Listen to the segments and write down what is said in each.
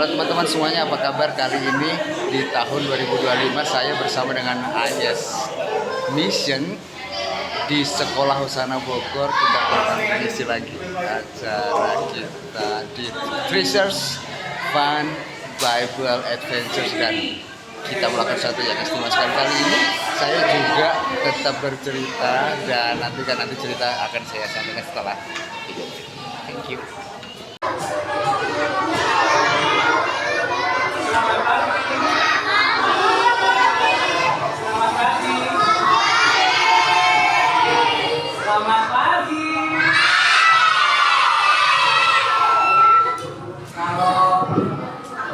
Halo teman-teman semuanya, apa kabar? Kali ini di tahun 2025 saya bersama dengan AYS Mission di Sekolah Husana Bogor. Kita akan mengisi lagi acara kita di Treasures Fun Bible Adventures, dan kita melakukan satu yang istimewa sekali. Kali ini saya juga tetap bercerita, dan nanti cerita akan saya sampaikan setelah video. Thank you. Selamat pagi.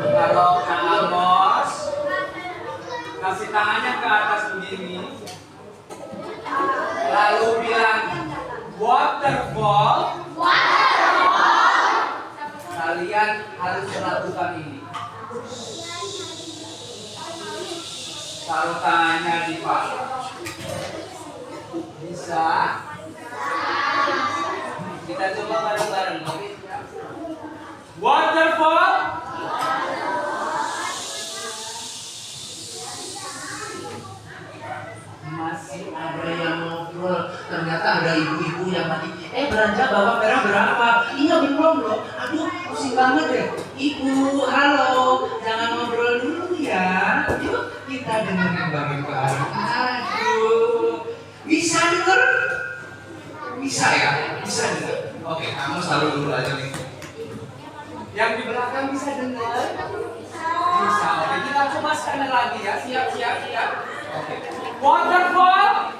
Kalau Kak Amos kasih tangannya ke atas begini, lalu bilang waterfall, kalian harus melakukan ini. Taruh tangannya di paha. Bisa? Kita coba bareng-bareng, oke? Waterfall. Masih ada yang ngobrol. Ternyata ada ibu-ibu yang mati. Belanja bawa merah berapa? Iya belum loh. Aduh, pusing banget deh. Ibu, halo. Jangan ngobrol dulu ya. Yuk kita dengerin bareng-bareng. Aduh. Bisa denger? Bisa ya? Bisa denger? Oke, kamu selalu dulu aja nih. Yang di belakang bisa denger? Bisa. Oke, kita coba sekali lagi ya. Siap. Oke. Waterfall.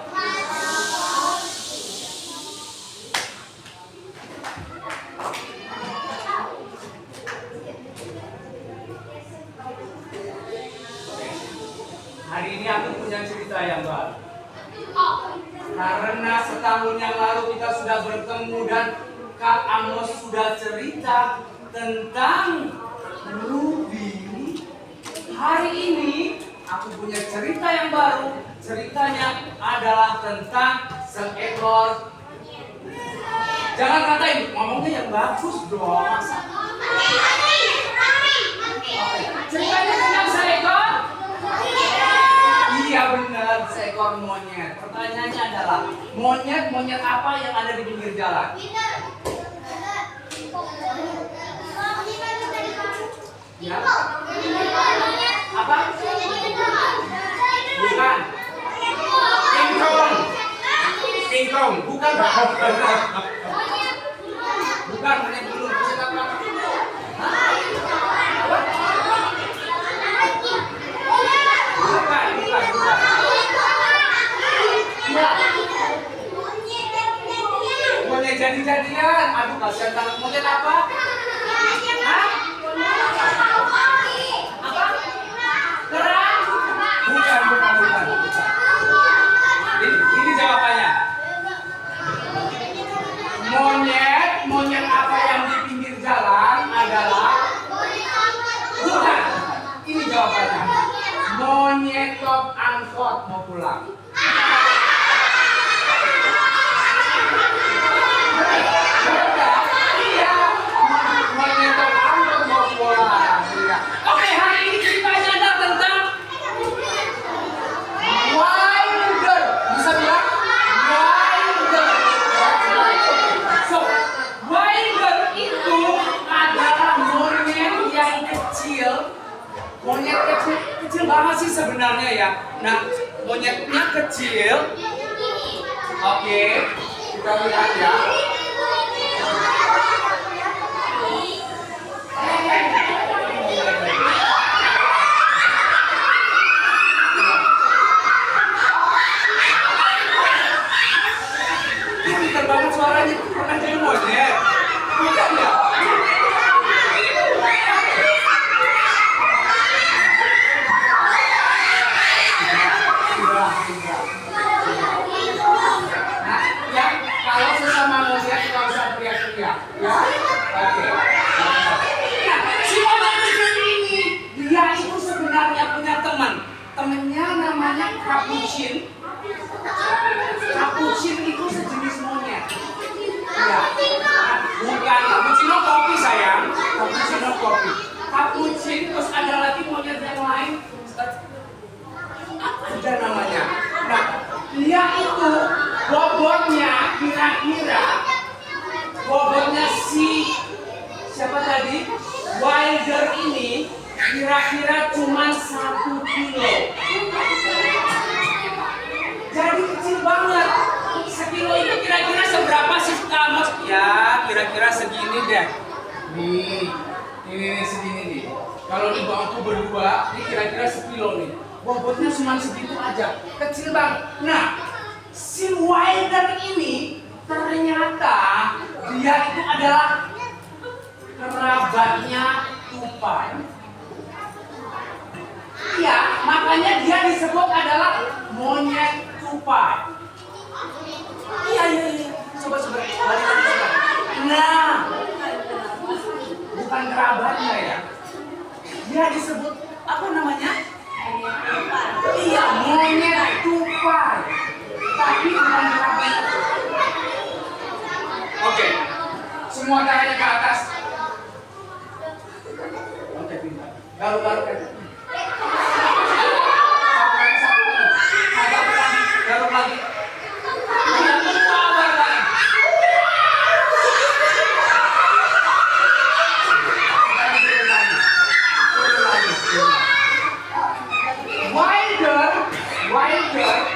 Hari ini aku punya cerita yang baru. Karena setahun yang lalu kita sudah bertemu dan Kak Amos sudah cerita tentang Ruby. Hari ini aku punya cerita yang baru. Ceritanya adalah tentang seekor. Jangan katain, ngomongnya yang bagus dong. Masa? Ceritanya tentang seekor. Iya benar, seekor monyet. Pertanyaannya adalah monyet apa yang ada di pinggir jalan? Ya. Apa? Bukan. King Kong. Bukan. Bukan monyet dulu. Monyet apa? Bukan. Monyet jadi-jadian. Aduh, kasihan banget. Monyet apa? Hah? Apa? Kerang? Bukan. Ini jawabannya. Monyet apa yang di pinggir jalan adalah bukan. Ini jawabannya. Monyet top angkot mau pulang. Iya. Monyet top angkot mau pulang. Iya. Oke, hari ini ceritanya adalah tentang Wilder. Bisa bilang Wilder. So, Wilder itu adalah monyet yang kecil. Monyet kecil banget sih sebenarnya ya. Nah, monyetnya kecil. Oke, kita lihat ya. Pintar banget suaranya, pernah jadi monyet. Bukan ya? Kalau sesama monyet nggak usah teriak-teriak, ya? Oke. Nah, si monyet kecil ini dia itu sebenarnya punya teman. Temennya namanya Capuchin. Capuchin itu sejenis monyet. Ya. Bukan cappuccino kopi sayang. Cappuccino kopi. Cappuccino dia namanya. Nah, dia itu bobotnya kira-kira bobotnya siapa tadi? Wilder ini kira-kira cuma 1 kilo. Jadi kecil banget. Sekilo itu kira-kira seberapa sih kamu? Ya, kira-kira segini deh. Nih, ini segini nih. Kalau di bawahku berdua, ini kira-kira sekilo nih. Bobotnya cuma segitu aja, kecil banget. Nah, si Wilder ini ternyata dia itu adalah kerabatnya tupai. Iya, makanya dia disebut adalah monyet tupai. Iya. Coba. Balik lagi. Nah, bukan kerabatnya ya. Dia disebut apa namanya? Iya, monyet tupai. Tapi bukan kerabatnya. Oke, semua tangannya ke atas. Oke, pintar. Garuk-garuk kan. Garuk lagi. Wilder,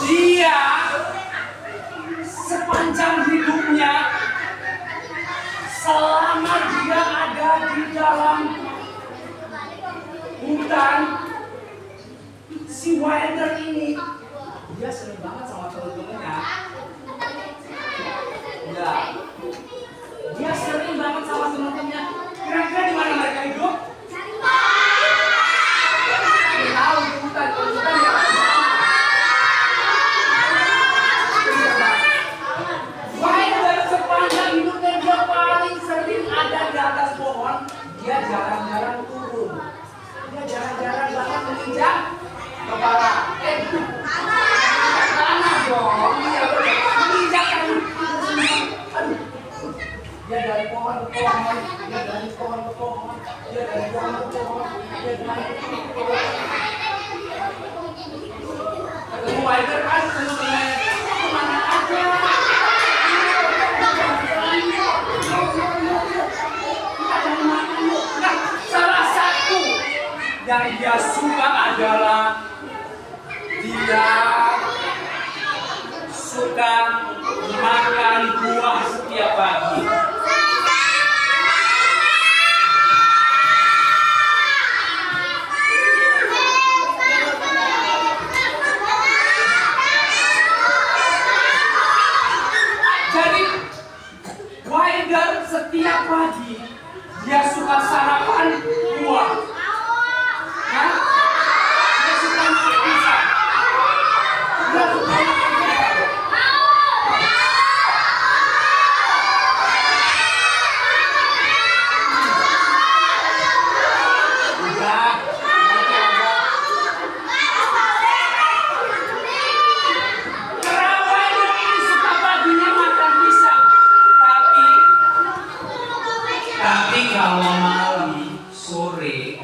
dia sepanjang hidupnya, selama dia ada di dalam hutan, si Wilder ini dia sering banget sama teman-temannya. Ya, dia sering banget sama teman-temannya. Kira-kira di mana mereka hidup? Tahu di hutan ya. Wilder sepanjang hidupnya dia paling sering ada di atas pohon. Dia jarang-jarang turun. Dia jarang-jarang banget menginjak kepala. Tanah dong. Iya benar. Menginjak kan. Aduh. Dia dari pohon ke pohon. Dia dari pohon ke pohon. Dia dari pohon ke pohon. Dia dari pohon ke pohon. Ketemu Wilder kan teman-teman kemana aja. Nah, salah satu yang dia suka adalah dia suka makan buah setiap pagi. Setiap pagi dia suka sarapan buah. Hah? Dia suka makan pisang. Dia suka makan pisang. Udah. Kerabat ini suka paginya makan pisang. Tapi kalau malam, sore,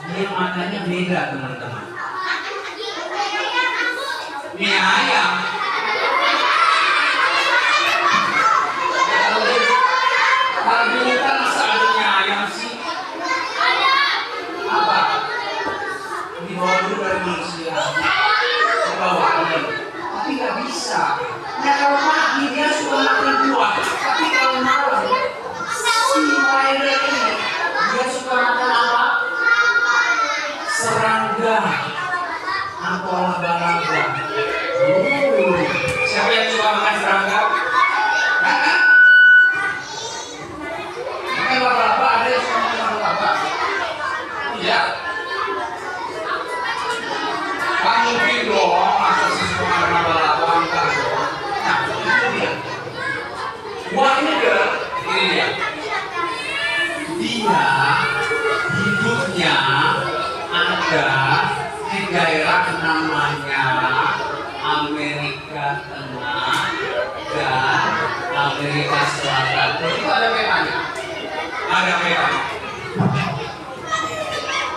dia makannya beda teman-teman. Mie ayam. Kalau dulu kan masa ada mie ayam sih? Apa? Dibawa dulu dari manusia. Dibawa ini. Tapi nggak bisa. Nah kalau pagi dia suka makan buah. Tapi kalau malam, si Wilder ini dia suka makan apa? Serangga atau laba-laba. Siapa yang suka makan serangga? Hah? Makan laba-laba, ada yang suka makan laba-laba? Iya. Kan mungkin dong, masa sih suka makan laba-laba? Enggak dong. Nah, itu dia. Wilder, ini dia. Dia hidupnya ada di daerah namanya Amerika Tengah dan Amerika Selatan. Itu ada petanya. Ada petanya.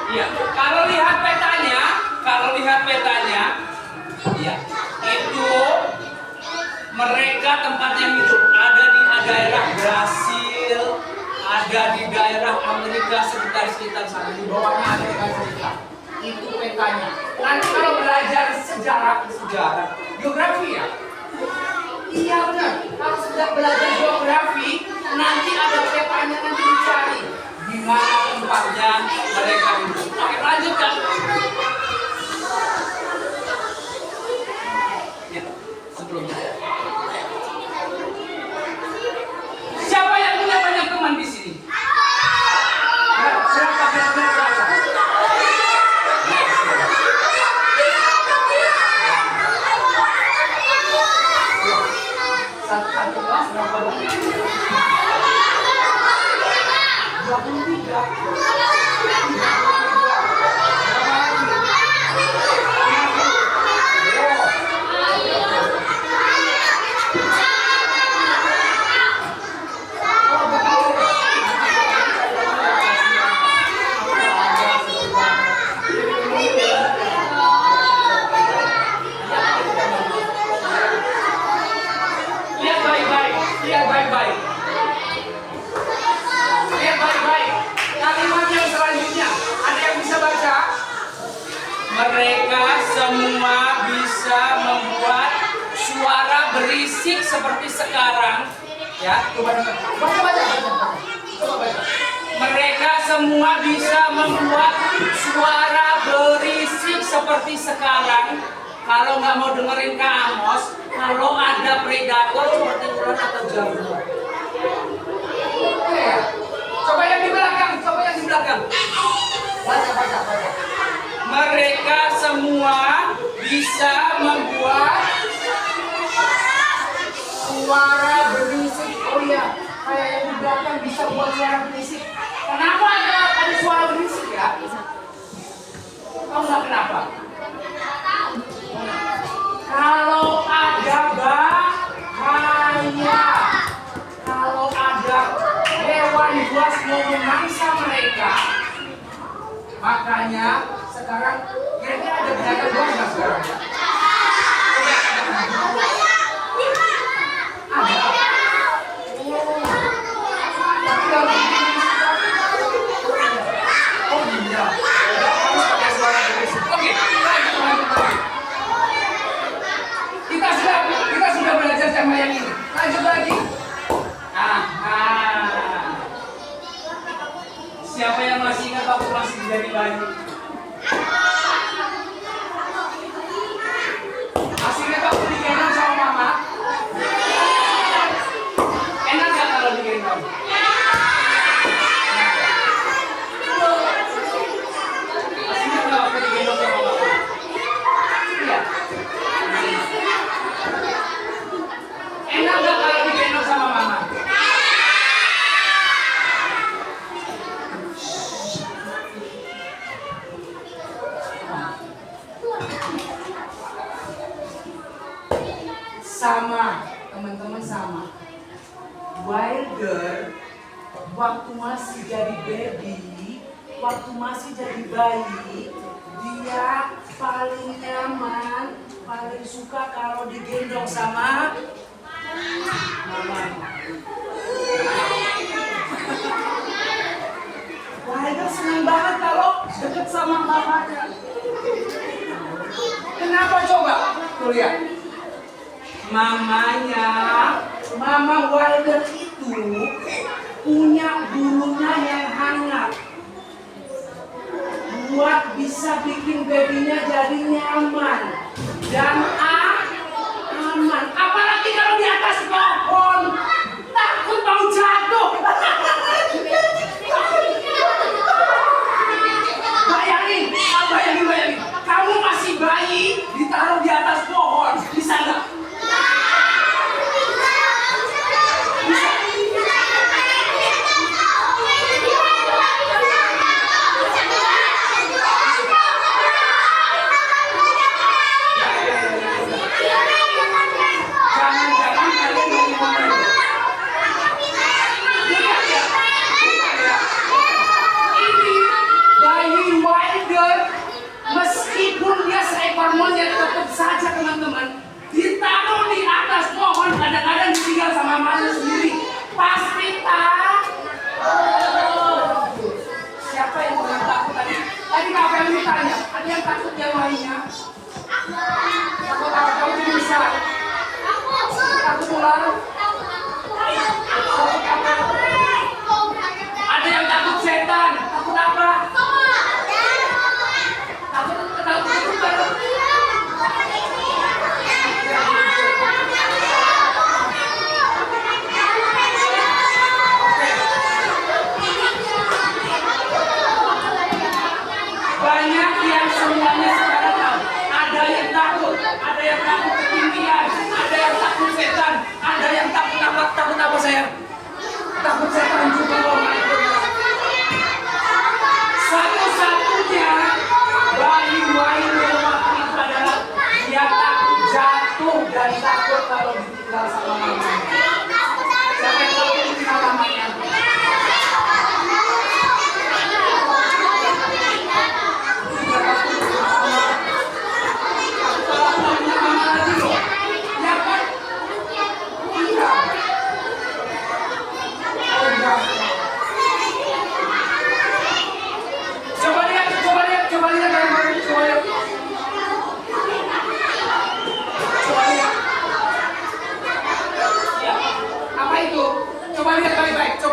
Iya, kalau lihat petanya, lihat petanya, ya, itu mereka tempatnya hidup ada di daerah Brasil, ada di daerah Amerika sekitar sana. Di bawahnya ada Amerika. Itu petanya. Nanti kalau belajar sejarah, geografi ya. Iya benar. Kalau sudah belajar geografi, nanti ada petanya nanti dicari di mana tempatnya mereka hidup. Oke, lanjutkan. Ya, sebelumnya. Siapa yang punya banyak teman di sini? Berapa? Satu kelas berapa banyak? 23. Lihat baik-baik. Kalimat yang selanjutnya, ada yang bisa baca? Mereka semua bisa membuat suara berisik seperti sekarang. Ya, coba dengar. Baca. Coba baca. Mereka semua bisa membuat suara berisik seperti sekarang. Kalau nggak mau dengerin Kak Amos, kalau ada predator seperti ular atau jaguar. Coba yang di belakang. Baca. Mereka semua bisa membuat suara berisik. Oh iya, kayak yang di belakang bisa buat suara berisik. Kenapa ada suara berisik ya? Tahu nggak kenapa? Kalau ada bahaya, kalau ada hewan buas mau memangsa mereka, makanya sekarang kira-kira ada binatang buas nggak sekarang ya? Ada. Tapi kalau oh iya, harus pakai suara berisik. Oke, lanjut. Kita sudah belajar sama yang ini. Lanjut lagi. Siapa yang masih ingat waktu masih jadi bayi? Masih ingat waktu digendong sama mama? Enak gak kalau digendong? Masih ingat gak waktu digendong sama mama? Iya. Enak gak kalau digendong sama mama? Sama, teman-teman sama. Wilder waktu masih jadi baby, waktu masih jadi bayi, dia paling nyaman, paling suka kalau digendong sama mamanya. Wilder senang banget kalau deket sama mamanya. Kenapa coba? Tuh lihat. Mama Wilder itu punya bulunya yang hangat, buat bisa bikin babynya jadi nyaman dan aman. Apalagi kalau di atas pohon, takut mau jatuh. Bayangin. Kamu masih bayi, ditaruh di atas pohon, bisa nggak?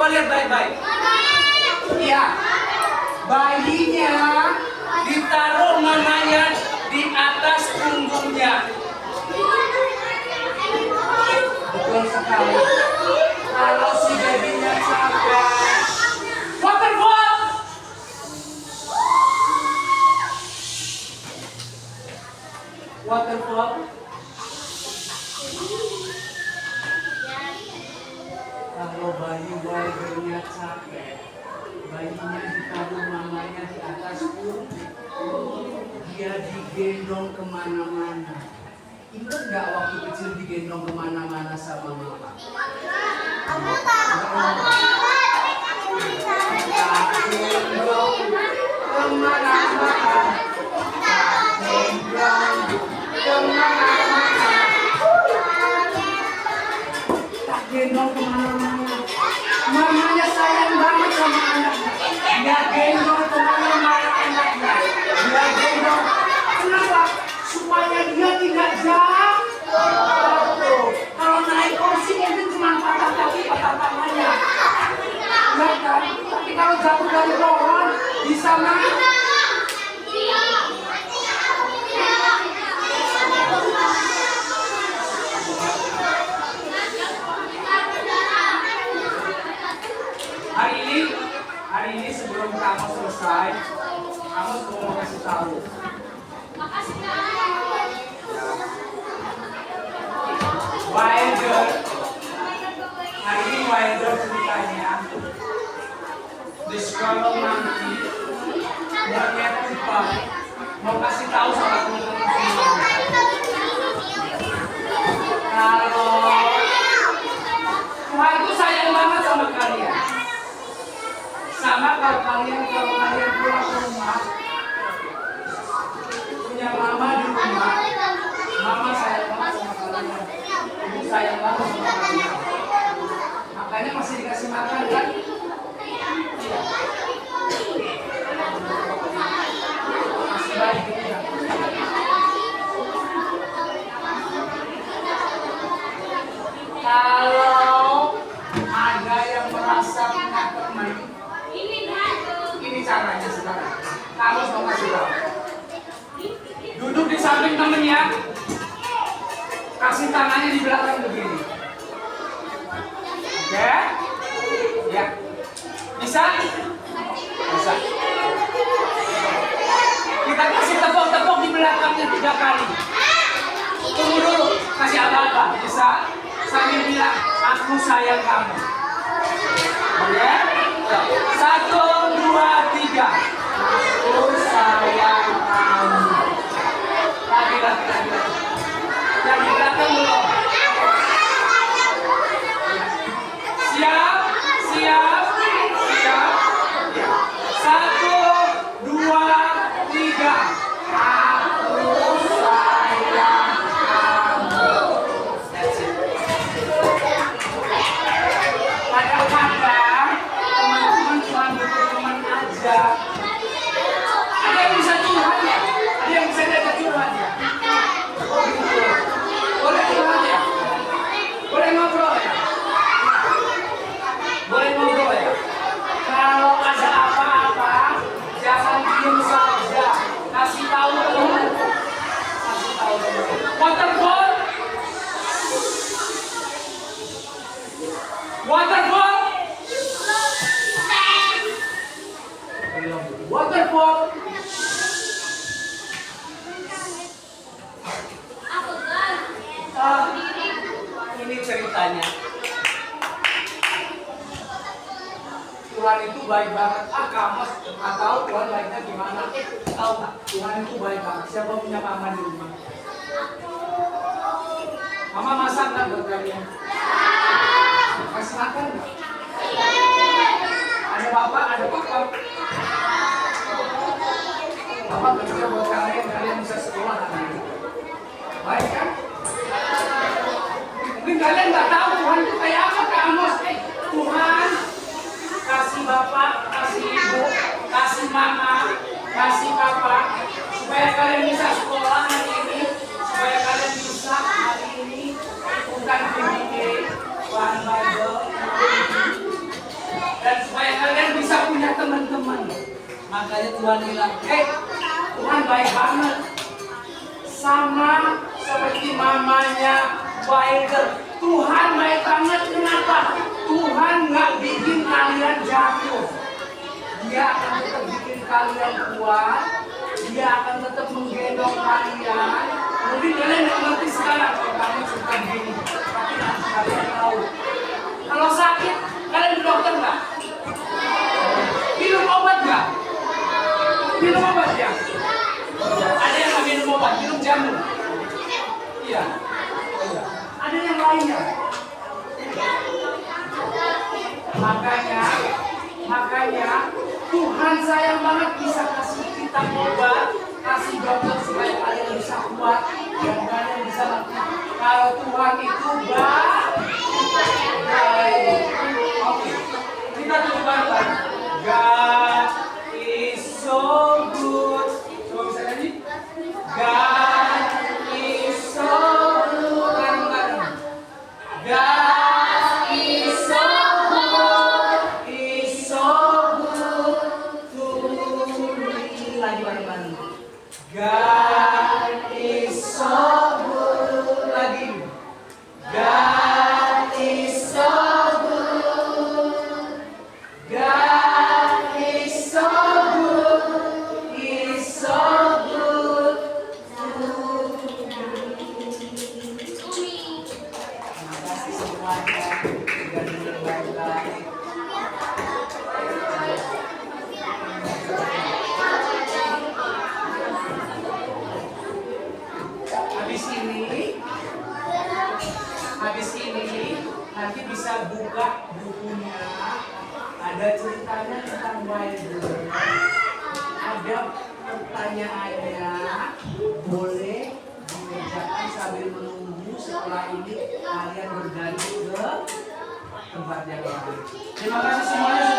Coba lihat baik-baik. Iya. Bayinya ditaruh mamanya di atas punggungnya. Betul sekali. Kalau si babynya capek, waterfall. Waterfall. Kalau bayinya capek, bayinya ditaruh mamanya di atas punggung, dia digendong kemana-mana. Ingat nggak waktu kecil digendong kemana-mana sama mama? Gendong kemana-mana, gendong kemana-mana, tak gendong kemana-mana. Mamanya sayang banget sama anaknya. Dia gendong kemana-mana anaknya. Dia gendong. Kenapa? Supaya dia tidak jatuh. Kalau naik kursi mungkin cuma patah kaki, patah tangannya. Ya kan? Tapi kalau jatuh dari pohon bisa mati. Hari ini sebelum kamu selesai, kamu mau kasih tahu. Wilder, hari ini Wilder ceritanya, the squirrel monkey, monyet tupai, mau kasih tahu sama teman-teman semua. Kalau Tuhan itu sayang banget sama kalian. Sama kalau kalian pulang ke rumah, punya mama di rumah, mama sayang banget sama kalian, ibu sayang banget sama kalian. Makanya masih dikasih makan kan? Masih baik gitu kan? Kalau ada yang merasa punya teman, ini caranya sekarang. Kamu mau kasih tahu. Duduk di samping temennya, kasih tangannya di belakang begini. Oke? Ya. Bisa? Bisa. Kita kasih tepuk-tepuk di belakangnya 3 kali. Tunggu dulu, kasih apa-apa. Bisa? Sambil bilang, aku sayang kamu. Oke? 1, 2, 3. Aku sayang kamu. Lagi. Yang di belakang dulu. Siap. 1, 2, 3. Aku sayang kamu. That's it. Kadang-kadang teman-teman cuma butuh teman aja. Ada yang bisa curhat ya? Ada yang bisa diajak curhat ya? Oh gitu. Boleh curhat ya? Boleh ngobrol ya? Boleh ngobrol ya? Kalau ada apa-apa, jangan diem saja. Kasih tahu teman. Kasih tahu teman. Waterfall. Waterfall. Waterfall. Ini ceritanya. Tuhan itu baik banget. Kamu atau Tuhan baiknya gimana? Tahu nggak? Tuhan itu baik banget. Siapa punya mama di rumah? Mama masak nggak buat kalian? Kasih makan nggak? Ada bapak, ada papa. Bapak kerja buat kalian bisa sekolah hari ini. Baik kan? Mungkin kalian nggak tahu Tuhan itu kayak apa Kak Amos. Tuhan kasih bapak, kasih ibu, kasih mama, kasih papa, supaya kalian bisa sekolah hari ini, supaya kalian bisa hari ini bukan PBB, Makanya Tuhan bilang, Tuhan baik banget. Sama seperti mamanya Wilder. Tuhan baik banget, kenapa? Tuhan nggak bikin kalian jatuh. Dia akan tetap bikin kalian kuat. Dia akan tetap menggendong kalian. Mungkin kalian nggak ngerti sekarang kalau kalian suka begini. Tapi nanti kalian tahu. Kalau sakit, kalian ke dokter nggak? Minum obat nggak? Minum obat ya? Ada yang nggak minum obat, minum jamu. Iya. Ada yang lainnya. Makanya Tuhan sayang banget bisa kasih kita obat, kasih dokter supaya kalian bisa kuat dan kalian bisa ngerti kalau Tuhan itu baik. Oke, kita tutup bareng. God is so good. Coba bisa nyanyi? God is so good. Bareng-bareng. God is so good. Is so good to me. Lagi bareng-bareng. God is so good. Lagi. God is so good. God is so good. Is so good to me. Terima kasih semuanya sudah dengar baik-baik. Habis ini nanti bisa buka bukunya. Ada ceritanya tentang Wilder. Ada pertanyaannya. Boleh dikerjakan sambil menunggu. Setelah ini kalian berganti ke tempat yang lain. Terima kasih semuanya.